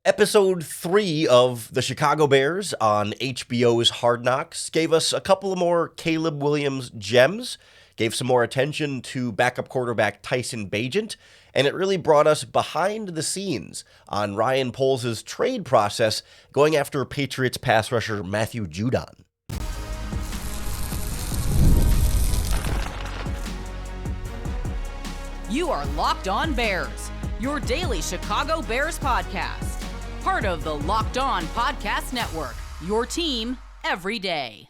Episode 3 of the Chicago Bears on HBO's Hard Knocks gave us a couple more Caleb Williams gems, gave some more attention to backup quarterback Tyson Bagent, and it really brought us behind the scenes on Ryan Poles' trade process going after Patriots pass rusher Matthew Judon. You are Locked On Bears, your daily Chicago Bears podcast. Part of the Locked On Podcast Network, your team every day.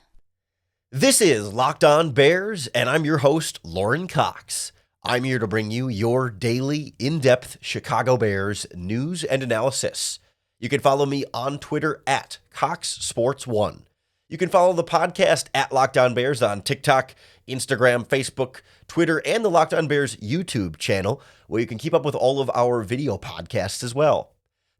This is Locked On Bears, and I'm your host, Lauren Cox. I'm here to bring you your daily, in-depth Chicago Bears news and analysis. You can follow me on Twitter at CoxSports1. You can follow the podcast at Locked On Bears on TikTok, Instagram, Facebook, Twitter, and the Locked On Bears YouTube channel, where you can keep up with all of our video podcasts as well.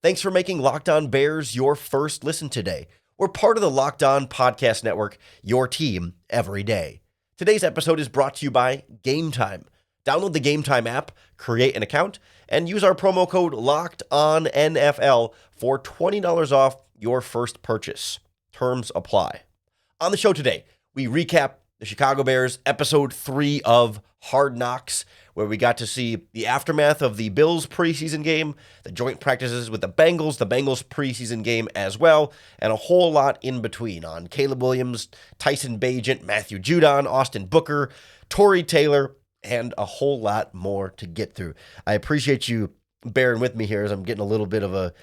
Thanks for making Locked On Bears your first listen today. We're part of the Locked On Podcast Network, your team every day. Today's episode is brought to you by Gametime. Download the Gametime app, create an account, and use our promo code LOCKEDONNFL for $20 off your first purchase. Terms apply. On the show today, we recap the Chicago Bears episode 3 of Hard Knocks, where we got to see the aftermath of the Bills preseason game, the joint practices with the Bengals preseason game as well, and a whole lot in between on Caleb Williams, Tyson Bagent, Matthew Judon, Austin Booker, Tory Taylor, and a whole lot more to get through. I appreciate you bearing with me here as I'm getting a little bit of a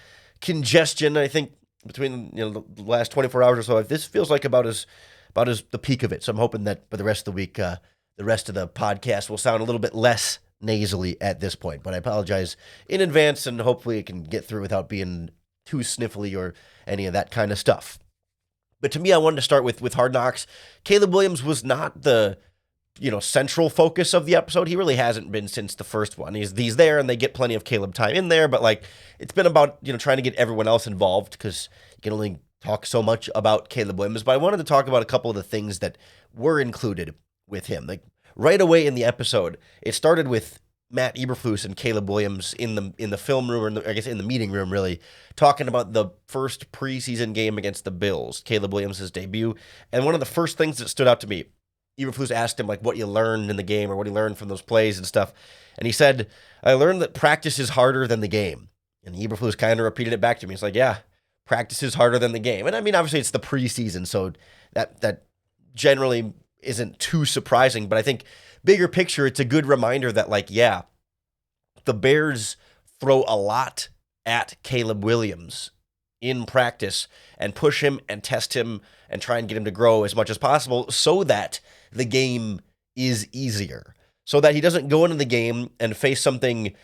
congestion, I think, between the last 24 hours or so. This feels like about as the peak of it. So I'm hoping that for the rest of the week, the rest of the podcast will sound a little bit less nasally at this point. But I apologize in advance, and hopefully it can get through without being too sniffly or any of that kind of stuff. But to me, I wanted to start with Hard Knocks. Caleb Williams was not the central focus of the episode. He really hasn't been since the first one. He's there, and they get plenty of Caleb time in there, but it's been about trying to get everyone else involved, because you can only talk so much about Caleb Williams. But I wanted to talk about a couple of the things that were included with him. Right away in the episode, it started with Matt Eberflus and Caleb Williams in the film room, or I guess in the meeting room, really, talking about the first preseason game against the Bills, Caleb Williams' debut. And one of the first things that stood out to me, Eberflus asked him what you learned in the game, or what he learned from those plays and stuff. And he said, "I learned that practice is harder than the game." And Eberflus kind of repeated it back to me. He's like, "Yeah, practice is harder than the game." And I mean, obviously it's the preseason, so that generally isn't too surprising. But I think bigger picture, it's a good reminder that the Bears throw a lot at Caleb Williams in practice and push him and test him and try and get him to grow as much as possible, so that the game is easier, so that he doesn't go into the game and face something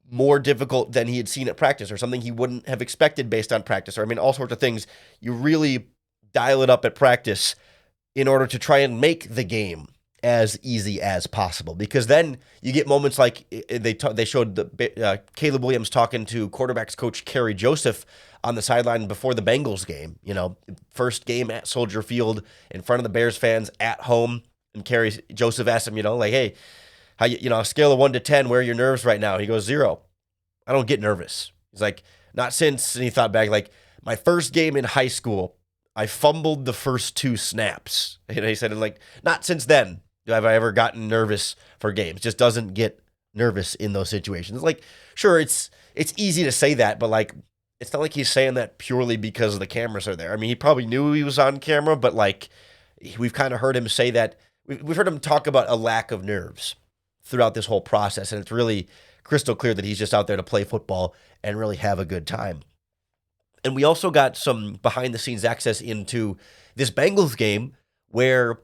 more difficult than he had seen at practice, or something he wouldn't have expected based on practice, or all sorts of things. You really dial it up at practice in order to try and make the game as easy as possible, because then you get moments like they showed Caleb Williams talking to quarterbacks coach Kerry Joseph on the sideline before the Bengals game. First game at Soldier Field in front of the Bears fans at home, and Kerry Joseph asked him, "Hey, how a scale of 1 to 10, where are your nerves right now?" He goes, 0. "I don't get nervous." He's like, "Not since," and he thought back, "my first game in high school, I fumbled the first 2 snaps." And he said, "Not since then have I ever gotten nervous for games." Just doesn't get nervous in those situations. Sure, it's easy to say that, but it's not like he's saying that purely because the cameras are there. I mean, he probably knew he was on camera, but we've kind of heard him say that. We've heard him talk about a lack of nerves throughout this whole process, and it's really crystal clear that he's just out there to play football and really have a good time. And we also got some behind-the-scenes access into this Bengals game, where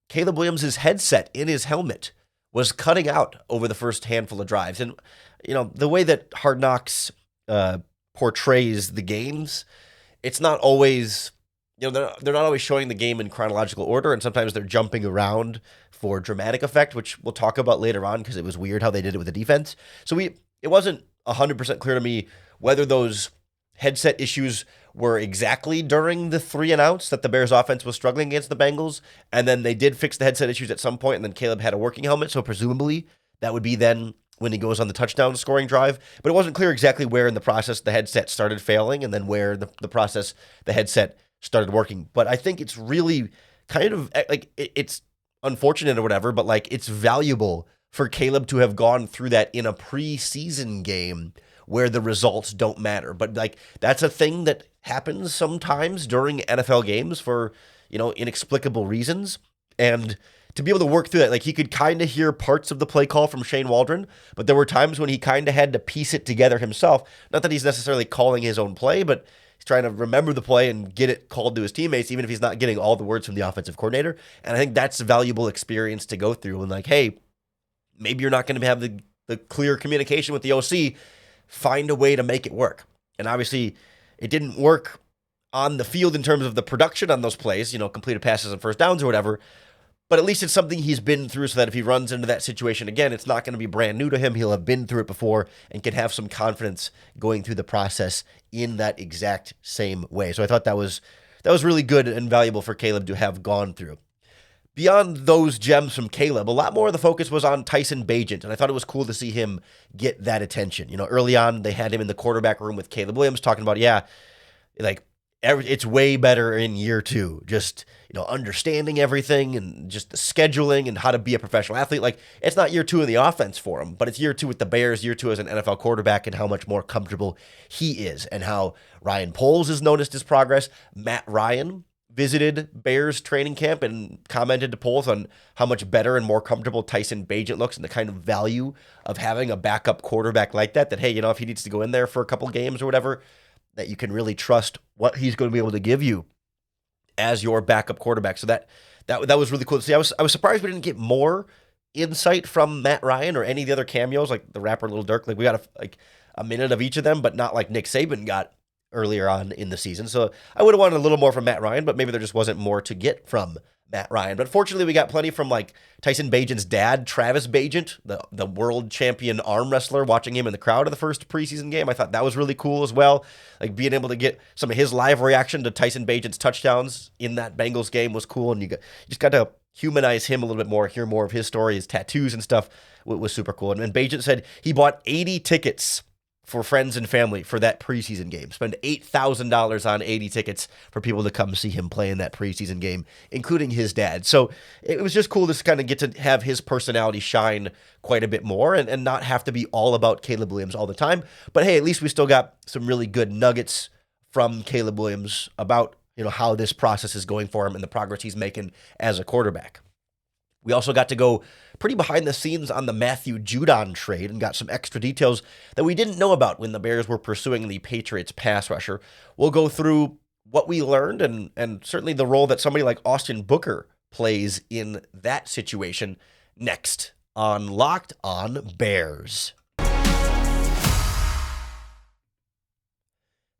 Caleb Williams' headset in his helmet was cutting out over the first handful of drives. And, the way that Hard Knocks portrays the games, it's not always, they're not always showing the game in chronological order, and sometimes they're jumping around for dramatic effect, which we'll talk about later on, because it was weird how they did it with the defense. So it wasn't 100% clear to me whether those headset issues were exactly during the 3 and outs that the Bears offense was struggling against the Bengals, and then they did fix the headset issues at some point, and then Caleb had a working helmet, so presumably that would be then when he goes on the touchdown scoring drive, but it wasn't clear exactly where in the process the headset started failing and then where the process the headset started working. But I think it's really kind of like it's unfortunate or whatever, but like it's valuable for Caleb to have gone through that in a preseason game where the results don't matter. But like that's a thing that happens sometimes during NFL games for, inexplicable reasons. And to be able to work through that, like he could kind of hear parts of the play call from Shane Waldron, but there were times when he kind of had to piece it together himself. Not that he's necessarily calling his own play, but he's trying to remember the play and get it called to his teammates, even if he's not getting all the words from the offensive coordinator. And I think that's a valuable experience to go through. And like, hey, maybe you're not going to have the clear communication with the OC. Find a way to make it work. And obviously, it didn't work on the field in terms of the production on those plays, completed passes and first downs or whatever. But at least it's something he's been through so that if he runs into that situation again, it's not going to be brand new to him. He'll have been through it before and can have some confidence going through the process in that exact same way. So I thought that was really good and valuable for Caleb to have gone through. Beyond those gems from Caleb, a lot more of the focus was on Tyson Bagent, and I thought it was cool to see him get that attention. Early on, they had him in the quarterback room with Caleb Williams talking about, it's way better in year 2. Just, understanding everything and just the scheduling and how to be a professional athlete. Like, it's not year 2 in the offense for him, but it's year 2 with the Bears, year 2 as an NFL quarterback, and how much more comfortable he is, and how Ryan Poles has noticed his progress. Matt Ryan visited Bears training camp and commented to Poles on how much better and more comfortable Tyson Bagent looks and the kind of value of having a backup quarterback like that, hey, if he needs to go in there for a couple games or whatever, that you can really trust what he's going to be able to give you as your backup quarterback. So that was really cool to see. I was surprised we didn't get more insight from Matt Ryan or any of the other cameos, like the rapper Lil Durk. Like we got a minute of each of them, but not like Nick Saban got earlier on in the season. So I would have wanted a little more from Matt Ryan, but maybe there just wasn't more to get from Matt Ryan. But fortunately, we got plenty from like Tyson Bagent's dad, Travis Bagent, the world champion arm wrestler, watching him in the crowd of the first preseason game. I thought that was really cool as well. Like being able to get some of his live reaction to Tyson Bagent's touchdowns in that Bengals game was cool. And you just got to humanize him a little bit more, hear more of his story, his tattoos and stuff was super cool. And Bagent said he bought 80 tickets for friends and family for that preseason game. Spend $8,000 on 80 tickets for people to come see him play in that preseason game, including his dad. So it was just cool to kind of get to have his personality shine quite a bit more and not have to be all about Caleb Williams all the time. But hey, at least we still got some really good nuggets from Caleb Williams about, how this process is going for him and the progress he's making as a quarterback. We also got to go pretty behind the scenes on the Matthew Judon trade and got some extra details that we didn't know about when the Bears were pursuing the Patriots pass rusher. We'll go through what we learned and certainly the role that somebody like Austin Booker plays in that situation next on Locked On Bears.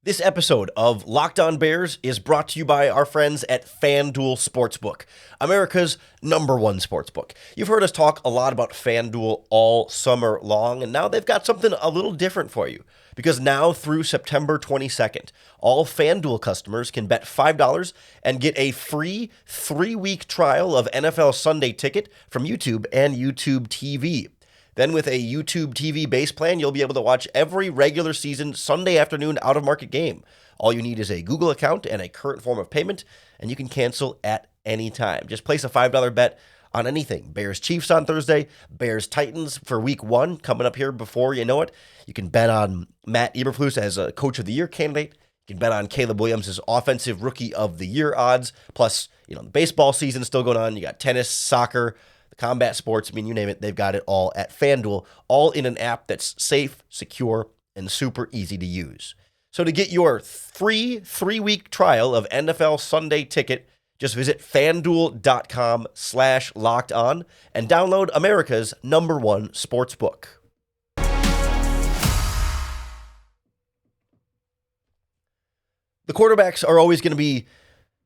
This episode of Locked On Bears is brought to you by our friends at FanDuel Sportsbook, America's #1 sportsbook. You've heard us talk a lot about FanDuel all summer long, and now they've got something a little different for you. Because now through September 22nd, all FanDuel customers can bet $5 and get a free 3-week trial of NFL Sunday Ticket from YouTube and YouTube TV. Then with a YouTube TV base plan, you'll be able to watch every regular season Sunday afternoon out-of-market game. All you need is a Google account and a current form of payment, and you can cancel at any time. Just place a $5 bet on anything. Bears-Chiefs on Thursday, Bears-Titans for Week 1 coming up here before you know it. You can bet on Matt Eberflus as a Coach of the Year candidate. You can bet on Caleb Williams as Offensive Rookie of the Year odds. Plus, the baseball season is still going on. You got tennis, soccer, the combat sports, you name it, they've got it all at FanDuel, all in an app that's safe, secure, and super easy to use. So to get your free 3-week trial of NFL Sunday Ticket, just visit FanDuel.com/lockedon and download America's #1 sportsbook. The quarterbacks are always going to be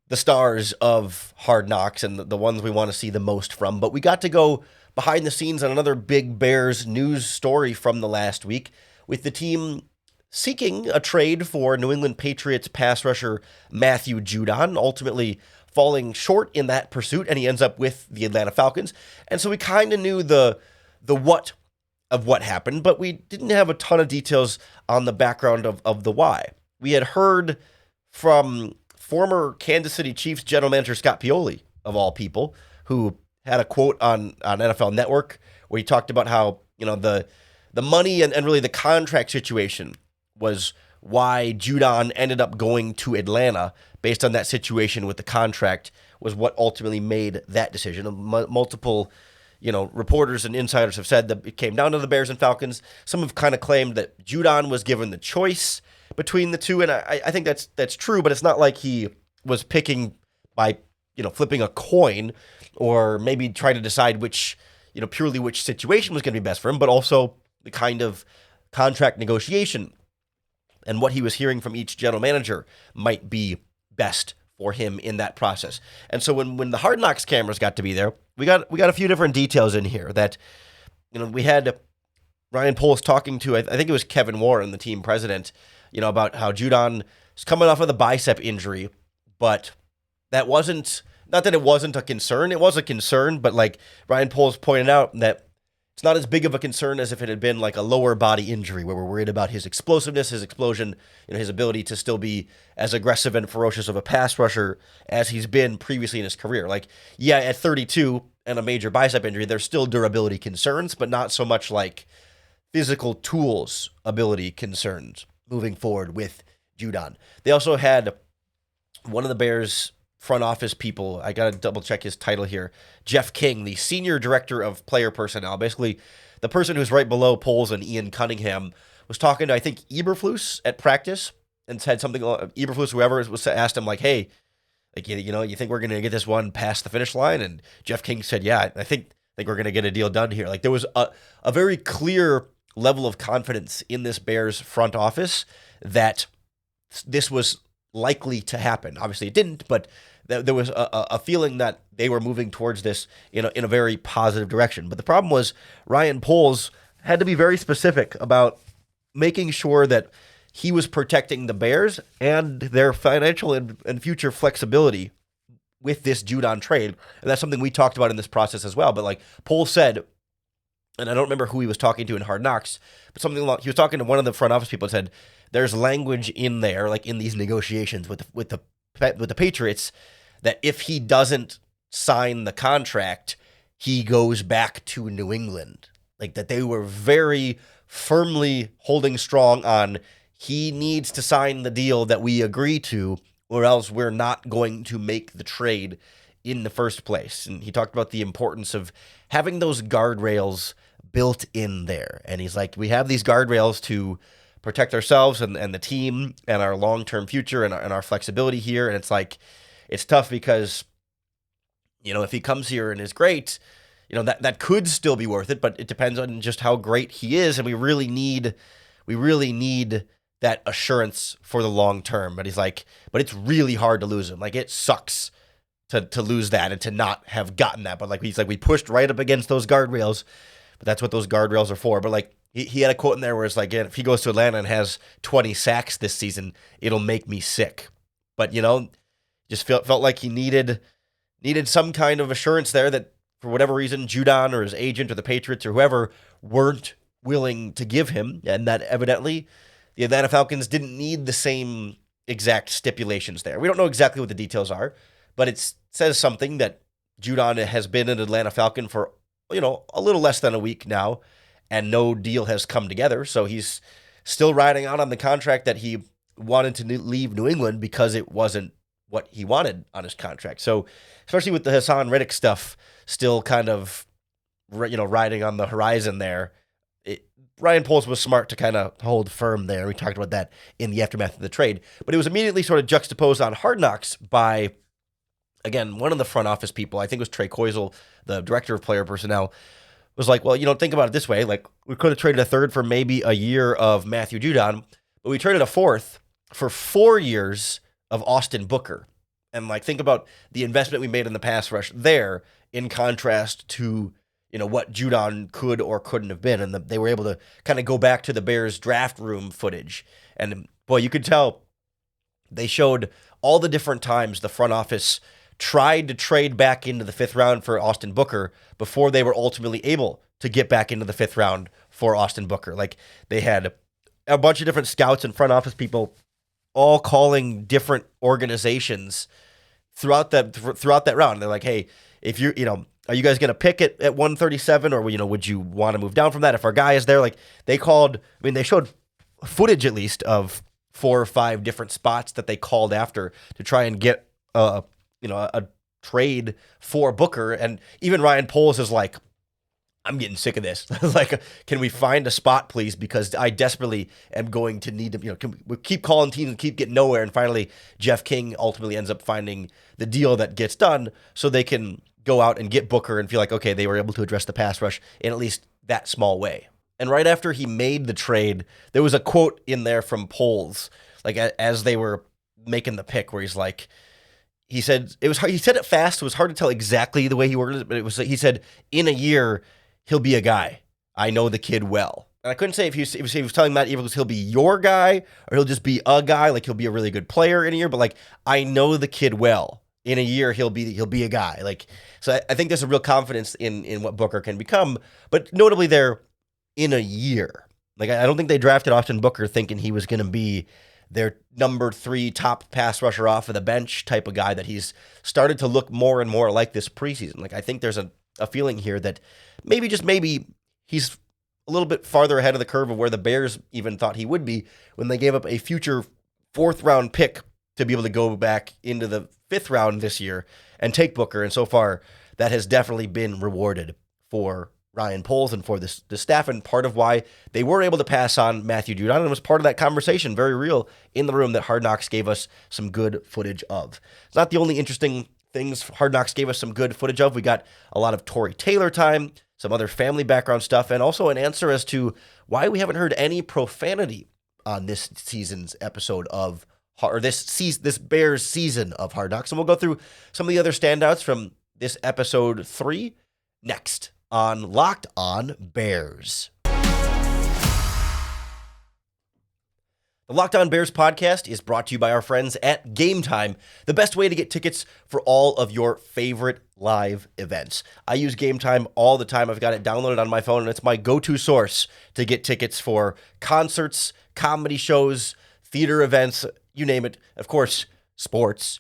the stars of Hard Knocks and the ones we want to see the most from. But we got to go behind the scenes on another big Bears news story from the last week with the team seeking a trade for New England Patriots pass rusher Matthew Judon, ultimately falling short in that pursuit, and he ends up with the Atlanta Falcons. And so we kind of knew the what of what happened, but we didn't have a ton of details on the background of the why. We had heard from former Kansas City Chiefs general manager Scott Pioli, of all people, who had a quote on NFL Network where he talked about how, the money and really the contract situation was why Judon ended up going to Atlanta based on that situation with the contract was what ultimately made that decision. Multiple, reporters and insiders have said that it came down to the Bears and Falcons. Some have kind of claimed that Judon was given the choice between the two, and I think that's true, but it's not like he was picking by, flipping a coin or maybe trying to decide purely which situation was going to be best for him, but also the kind of contract negotiation and what he was hearing from each general manager might be best for him in that process. And so when the Hard Knocks cameras got to be there, we got a few different details in here that, we had Ryan Poles talking to, I think it was Kevin Warren, the team president, about how Judon is coming off of the bicep injury, but that wasn't, not that it wasn't a concern, it was a concern, but like Ryan Poles pointed out that it's not as big of a concern as if it had been like a lower body injury where we're worried about his explosiveness, his explosion, his ability to still be as aggressive and ferocious of a pass rusher as he's been previously in his career. Like, yeah, at 32 and a major bicep injury, there's still durability concerns, but not so much like physical tools ability concerns moving forward with Judon. They also had one of the Bears front office people, I got to double check his title here, Jeff King, the senior director of player personnel, basically the person who's right below Poles and Ian Cunningham, was talking to, I think, Eberflus at practice and said something, Eberflus, whoever, was asked him like, hey, like, you think we're going to get this one past the finish line? And Jeff King said, yeah, I think we're going to get a deal done here. Like, there was a very clear level of confidence in this Bears front office that this was likely to happen. Obviously it didn't, but there was a feeling that they were moving towards this in a very positive direction. But the problem was Ryan Poles had to be very specific about making sure that he was protecting the Bears and their financial and future flexibility with this Judon trade. And that's something we talked about in this process as well. But like Poles said, and I don't remember who he was talking to in Hard Knocks, but something along, he was talking to one of the front office people and said, there's language in there, like in these negotiations with the Patriots, that if he doesn't sign the contract, he goes back to New England. Like that they were very firmly holding strong on he needs to sign the deal that we agree to, or else we're not going to make the trade in the first place. And he talked about the importance of having those guardrails built in there. And he's like, we have these guardrails to protect ourselves and the team and our long-term future and our flexibility here. And it's like, it's tough because, if he comes here and is great, that could still be worth it, but it depends on just how great he is. And we really need that assurance for the long term. But he's like, but it's really hard to lose him. Like, it sucks to lose that and to not have gotten that. But like, he's like, we pushed right up against those guardrails, but that's what those guardrails are for. But like, he had a quote in there where it's like, if he goes to Atlanta and has 20 sacks this season, it'll make me sick. But, just felt like he needed some kind of assurance there that for whatever reason, Judon or his agent or the Patriots or whoever weren't willing to give him, and that evidently the Atlanta Falcons didn't need the same exact stipulations there. We don't know exactly what the details are, but it says something that Judon has been an Atlanta Falcon for, a little less than a week now, and no deal has come together. So he's still riding out on the contract that he wanted to leave New England because it wasn't what he wanted on his contract. So especially with the Hassan Reddick stuff still kind of, riding on the horizon there, Ryan Poles was smart to kind of hold firm there. We talked about that in the aftermath of the trade. But it was immediately sort of juxtaposed on Hard Knocks by, again, one of the front office people, I think it was Trey Koisel, the director of player personnel, was like, well, think about it this way. Like, we could have traded a third for maybe a year of Matthew Judon, but we traded a fourth for 4 years of Austin Booker. And like, think about the investment we made in the pass rush there in contrast to, what Judon could or couldn't have been. And they were able to kind of go back to the Bears draft room footage. And boy, you could tell they showed all the different times the front office tried to trade back into the fifth round for Austin Booker before they were ultimately able to get back into the 5th round for Austin Booker. Like, they had a bunch of different scouts and front office people all calling different organizations throughout that round. They're like, hey, if you're, are you guys going to pick it at 137, or, would you want to move down from that if our guy is there? Like, they showed footage at least of 4 or 5 different spots that they called after to try and get a trade for Booker. And even Ryan Poles is like, I'm getting sick of this. Like, can we find a spot, please? Because I desperately am going to need to, we keep calling teams and keep getting nowhere. And finally, Jeff King ultimately ends up finding the deal that gets done so they can go out and get Booker and feel like, okay, they were able to address the pass rush in at least that small way. And right after he made the trade, there was a quote in there from Poles, like as they were making the pick, where he's like, he said it fast. It was hard to tell exactly the way he worded it, but he said, in a year, he'll be a guy. I know the kid well. And I couldn't say if he was telling Matt Eberflus he'll be your guy or he'll just be a guy, like he'll be a really good player in a year, but like, I know the kid well. In a year, he'll be a guy. Like, so I think there's a real confidence in what Booker can become, but notably there, in a year. Like, I don't think they drafted Austin Booker thinking he was going to be their number 3 top pass rusher off of the bench type of guy that he's started to look more and more like this preseason. Like, I think there's a feeling here that maybe, just maybe, he's a little bit farther ahead of the curve of where the Bears even thought he would be when they gave up a future 4th round pick to be able to go back into the 5th round this year and take Booker. And so far, that has definitely been rewarded for Ryan Poles and for the staff, and part of why they were able to pass on Matthew Judon, and was part of that conversation, very real, in the room that Hard Knocks gave us some good footage of. It's not the only interesting things Hard Knocks gave us some good footage of. We got a lot of Tory Taylor time, some other family background stuff, and also an answer as to why we haven't heard any profanity on this season's episode of, or this Bears season of Hard Knocks. And we'll go through some of the other standouts from this episode 3 next on Locked On Bears. The Locked On Bears podcast is brought to you by our friends at Gametime, the best way to get tickets for all of your favorite live events. I use Gametime all the time. I've got it downloaded on my phone, and it's my go-to source to get tickets for concerts, comedy shows, theater events, you name it. Of course, sports.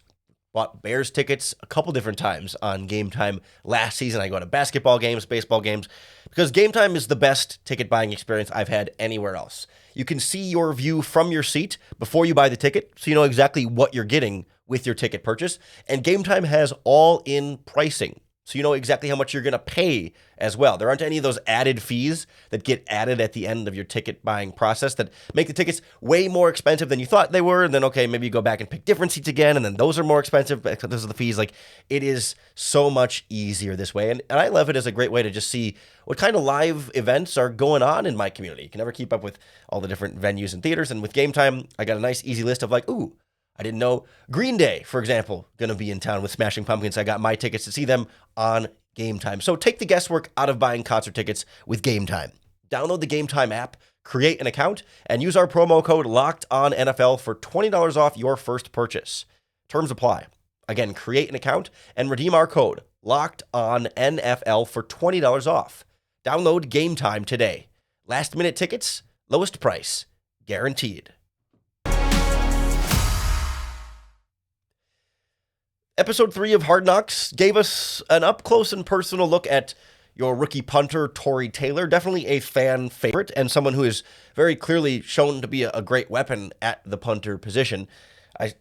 Bought Bears tickets a couple different times on Gametime last season. I go to basketball games, baseball games, because Gametime is the best ticket buying experience I've had anywhere else. You can see your view from your seat before you buy the ticket, so you know exactly what you're getting with your ticket purchase. And Gametime has all-in pricing, so you know exactly how much you're going to pay as well. There aren't any of those added fees that get added at the end of your ticket buying process that make the tickets way more expensive than you thought they were. And then, okay, maybe you go back and pick different seats again, and then those are more expensive because of the fees. Like, it is so much easier this way. And I love it as a great way to just see what kind of live events are going on in my community. You can never keep up with all the different venues and theaters. And with Gametime, I got a nice, easy list of like, ooh, I didn't know Green Day, for example, going to be in town with Smashing Pumpkins. I got my tickets to see them on Gametime. So take the guesswork out of buying concert tickets with Gametime. Download the Gametime app, create an account, and use our promo code LOCKEDONNFL for $20 off your first purchase. Terms apply. Again, create an account and redeem our code LOCKEDONNFL for $20 off. Download Gametime today. Last minute tickets, lowest price, guaranteed. Episode 3 of Hard Knocks gave us an up-close and personal look at your rookie punter, Tory Taylor. Definitely a fan favorite and someone who is very clearly shown to be a great weapon at the punter position. I'd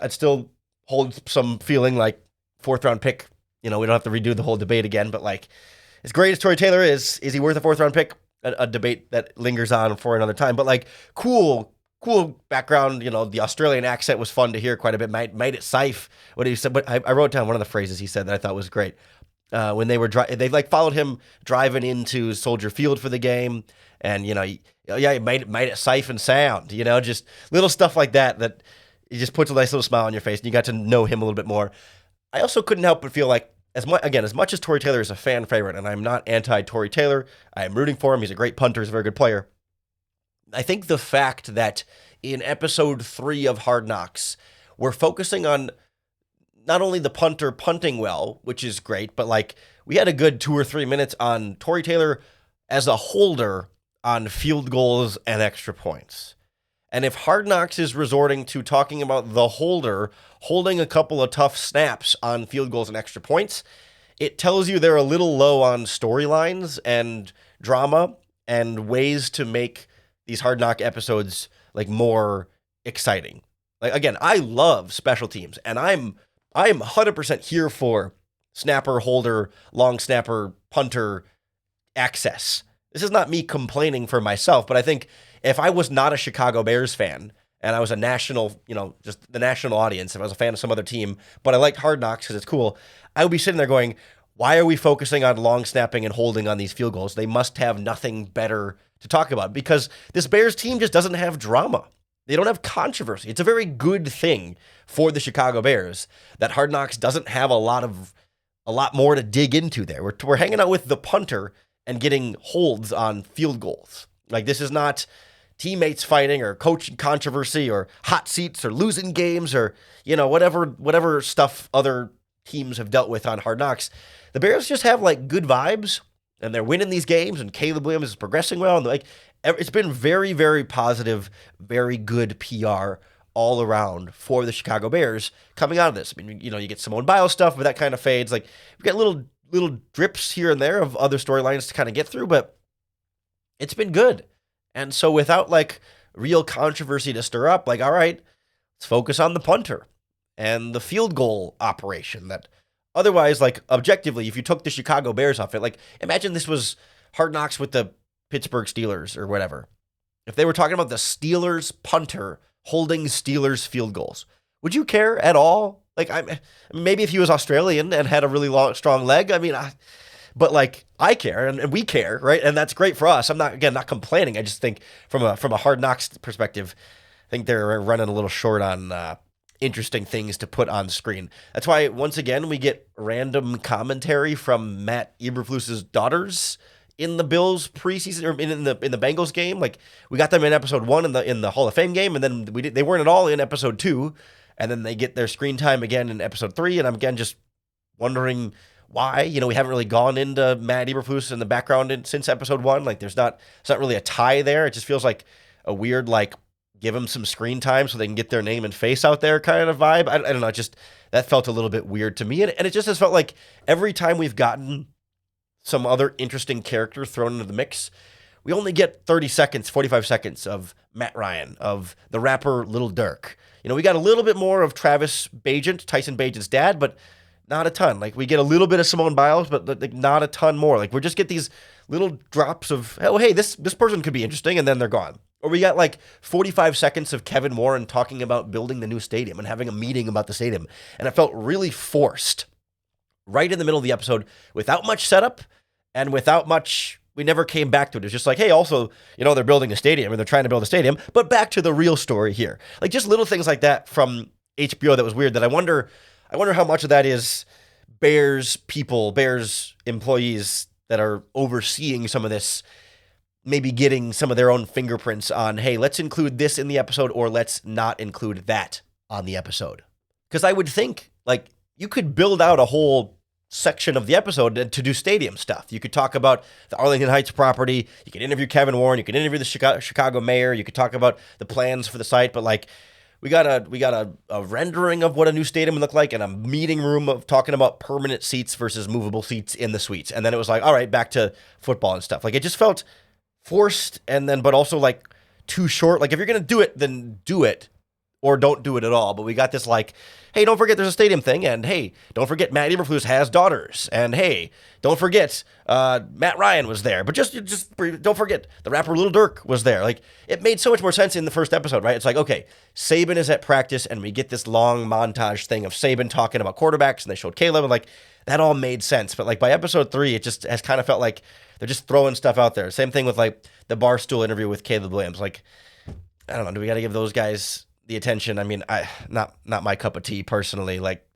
still hold some feeling like 4th round pick. You know, we don't have to redo the whole debate again, but like, as great as Tory Taylor is he worth a 4th round pick? A debate that lingers on for another time, but like, cool background. You know, the Australian accent was fun to hear quite a bit. Made it safe what he said, but I wrote down one of the phrases he said that I thought was great. When they were they like followed him driving into Soldier Field for the game, and you know, he made it safe and sound. You know, just little stuff like that he just puts a nice little smile on your face, and you got to know him a little bit more. I also couldn't help but feel like, as much as Tory Taylor is a fan favorite, and I'm not anti-Tory Taylor, I am rooting for him. He's a great punter. He's a very good player. I think the fact that in episode 3 of Hard Knocks, we're focusing on not only the punter punting well, which is great, but like we had a good 2 or 3 minutes on Tory Taylor as a holder on field goals and extra points. And if Hard Knocks is resorting to talking about the holder holding a couple of tough snaps on field goals and extra points, it tells you they're a little low on storylines and drama and ways to make these Hard Knock episodes like more exciting. Like, again, I love special teams, and I'm 100% here for snapper, holder, long snapper, punter access. This is not me complaining for myself, but I think if I was not a Chicago Bears fan and I was a national, just the national audience, if I was a fan of some other team, but I liked Hard Knocks because it's cool, I would be sitting there going, why are we focusing on long snapping and holding on these field goals? They must have nothing better to talk about because this Bears team just doesn't have drama. They don't have controversy. It's a very good thing for the Chicago Bears that Hard Knocks doesn't have a lot more to dig into there. We're hanging out with the punter and getting holds on field goals. Like, this is not teammates fighting or coaching controversy or hot seats or losing games or, whatever stuff other teams have dealt with on Hard Knocks. The Bears just have like good vibes and they're winning these games and Caleb Williams is progressing well. And like, it's been very, very positive, very good PR all around for the Chicago Bears coming out of this. I mean, you get Simone Biles stuff, but that kind of fades. Like, we've got little drips here and there of other storylines to kind of get through, but it's been good. And so without like real controversy to stir up, like, all right, let's focus on the punter and the field goal operation that otherwise, like, objectively, if you took the Chicago Bears off it, like, imagine this was Hard Knocks with the Pittsburgh Steelers or whatever. If they were talking about the Steelers punter holding Steelers field goals, would you care at all? Like, maybe if he was Australian and had a really strong leg, but like, I care and we care, right? And that's great for us. I'm not complaining. I just think from a Hard Knocks perspective, I think they're running a little short on interesting things to put on screen. That's why once again we get random commentary from Matt Eberflus's daughters in the Bills preseason or in the Bengals game. Like, we got them in episode 1 in the Hall of Fame game, and then they weren't at all in episode 2. And then they get their screen time again in episode 3, and I'm again just wondering why. We haven't really gone into Matt Eberflus in the background since episode 1. Like, it's not really a tie there. It just feels like a weird, like, give them some screen time so they can get their name and face out there kind of vibe. I don't know. Just that felt a little bit weird to me, and it just has felt like every time we've gotten some other interesting character thrown into the mix, we only get 30 seconds, 45 seconds of Matt Ryan, of the rapper Lil Durk. We got a little bit more of Travis Bagent, Tyson Bagent's dad, but not a ton. Like, we get a little bit of Simone Biles, but like not a ton more. Like, we just get these little drops of, oh, hey, this person could be interesting, and then they're gone. Or we got like 45 seconds of Kevin Warren talking about building the new stadium and having a meeting about the stadium. And it felt really forced right in the middle of the episode without much setup and without much, we never came back to it. It's just like, hey, also, they're building a stadium and they're trying to build a stadium, but back to the real story here. Like, just little things like that from HBO that was weird that I wonder how much of that is Bears people, Bears employees that are overseeing some of this, maybe getting some of their own fingerprints on, hey, let's include this in the episode or let's not include that on the episode. Because I would think, like, you could build out a whole section of the episode to do stadium stuff. You could talk about the Arlington Heights property. You could interview Kevin Warren. You could interview the Chicago mayor. You could talk about the plans for the site. But like, we got a rendering of what a new stadium would look like and a meeting room of talking about permanent seats versus movable seats in the suites. And then it was like, all right, back to football and stuff. Like, it just felt forced but also like too short. Like, if you're going to do it, then do it or don't do it at all. But we got this like, hey, don't forget there's a stadium thing, and hey, don't forget Matt Eberflus has daughters, and hey, don't forget Matt Ryan was there, but just don't forget the rapper Lil Durk was there. Like, it made so much more sense in the first episode, right? It's like, okay, Saban is at practice, and we get this long montage thing of Saban talking about quarterbacks, and they showed Caleb, and like, that all made sense. But like, by episode 3, it just has kind of felt like they're just throwing stuff out there. Same thing with like the Barstool interview with Caleb Williams. Like, I don't know, do we got to give those guys the attention? I mean, not my cup of tea personally. Like,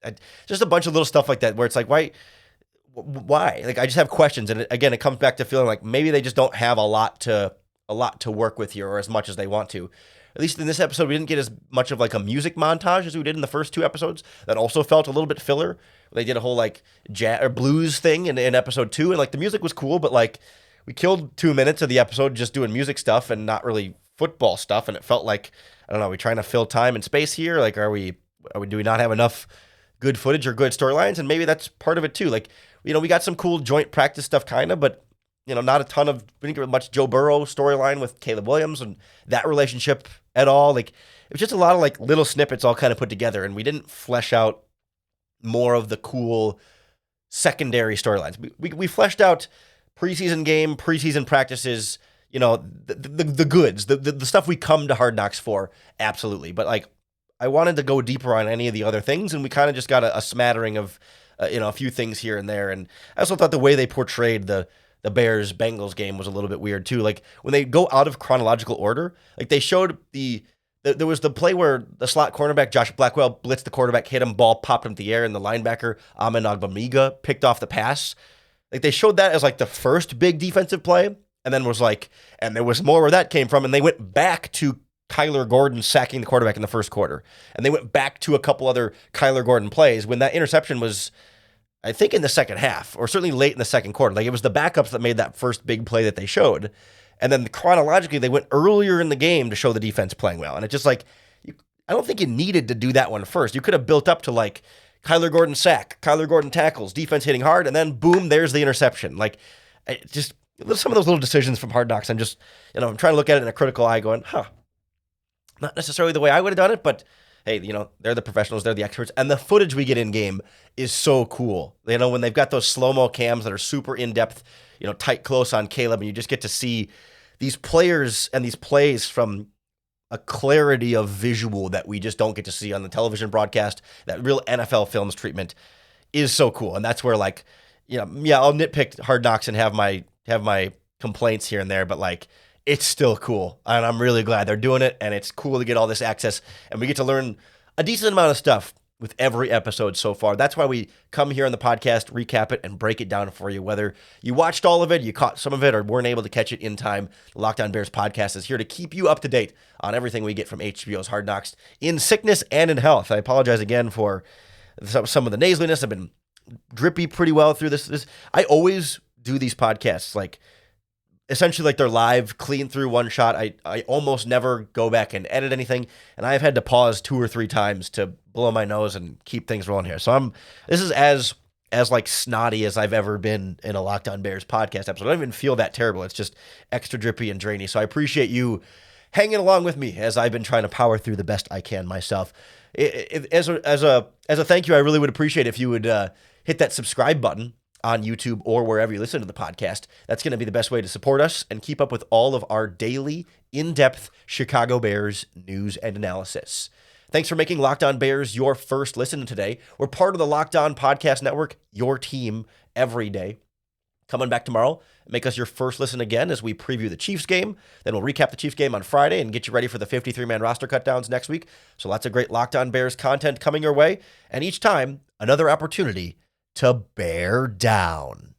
just a bunch of little stuff like that where it's like, why? Like, I just have questions, and it comes back to feeling like maybe they just don't have a lot to work with here, or as much as they want to. at least in this episode, we didn't get as much of like a music montage as we did in the first 2 episodes. That also felt a little bit filler. They did a whole like jazz or blues thing in episode 2, and like the music was cool, but like we killed 2 minutes of the episode just doing music stuff and not really football stuff, and it felt like, I don't know, are we trying to fill time and space here? Like, do we not have enough good footage or good storylines? And maybe that's part of it too. Like, we got some cool joint practice stuff kind of, but not a ton of, we didn't get much Joe Burrow storyline with Caleb Williams and that relationship at all. Like, it was just a lot of like little snippets all kind of put together, and we didn't flesh out more of the cool secondary storylines. We fleshed out preseason game, preseason practices, the goods, the stuff we come to Hard Knocks for, absolutely. But like, I wanted to go deeper on any of the other things, and we kind of just got a smattering of, a few things here and there. And I also thought the way they portrayed the Bears-Bengals game was a little bit weird too. Like, when they go out of chronological order, like they showed there was the play where the slot cornerback, Josh Blackwell, blitzed the quarterback, hit him, ball popped into the air, and the linebacker, Amen Ogbamiga, picked off the pass. Like, they showed that as like the first big defensive play, and then was like, and there was more where that came from, and they went back to Kyler Gordon sacking the quarterback in the first quarter. And they went back to a couple other Kyler Gordon plays when that interception was, I think, in the second half, or certainly late in the second quarter. Like, it was the backups that made that first big play that they showed. And then chronologically, they went earlier in the game to show the defense playing well. And it's just like, I don't think you needed to do that one first. You could have built up to like Kyler Gordon sack, Kyler Gordon tackles, defense hitting hard, and then boom, there's the interception. Like, just some of those little decisions from Hard Knocks, I'm just, I'm trying to look at it in a critical eye going, not necessarily the way I would have done it, but hey, they're the professionals, they're the experts, and the footage we get in game is so cool. When they've got those slow-mo cams that are super in-depth, tight close on Caleb, and you just get to see these players and these plays from a clarity of visual that we just don't get to see on the television broadcast. That real NFL films treatment is so cool, and that's where like, I'll nitpick Hard Knocks and have my complaints here and there, but like, it's still cool, and I'm really glad they're doing it, and it's cool to get all this access, and we get to learn a decent amount of stuff with every episode so far. That's why we come here on the podcast, recap it, and break it down for you. Whether you watched all of it, you caught some of it, or weren't able to catch it in time, the Locked On Bears podcast is here to keep you up to date on everything we get from HBO's Hard Knocks in sickness and in health. I apologize again for some of the nasaliness. I've been drippy pretty well through this. I always do these podcasts like, essentially like they're live, clean through one shot. I almost never go back and edit anything, and I've had to pause 2 or 3 times to blow my nose and keep things rolling here. So this is as like snotty as I've ever been in a Locked On Bears podcast episode. I don't even feel that terrible. It's just extra drippy and drainy. So I appreciate you hanging along with me as I've been trying to power through the best I can myself. As a thank you, I really would appreciate if you would hit that subscribe button on YouTube or wherever you listen to the podcast. That's going to be the best way to support us and keep up with all of our daily, in-depth Chicago Bears news and analysis. Thanks for making Locked On Bears your first listen today. We're part of the Locked On Podcast Network, your team every day. Coming back tomorrow, make us your first listen again as we preview the Chiefs game. Then we'll recap the Chiefs game on Friday and get you ready for the 53-man roster cutdowns next week. So lots of great Locked On Bears content coming your way. And each time, another opportunity to bear down.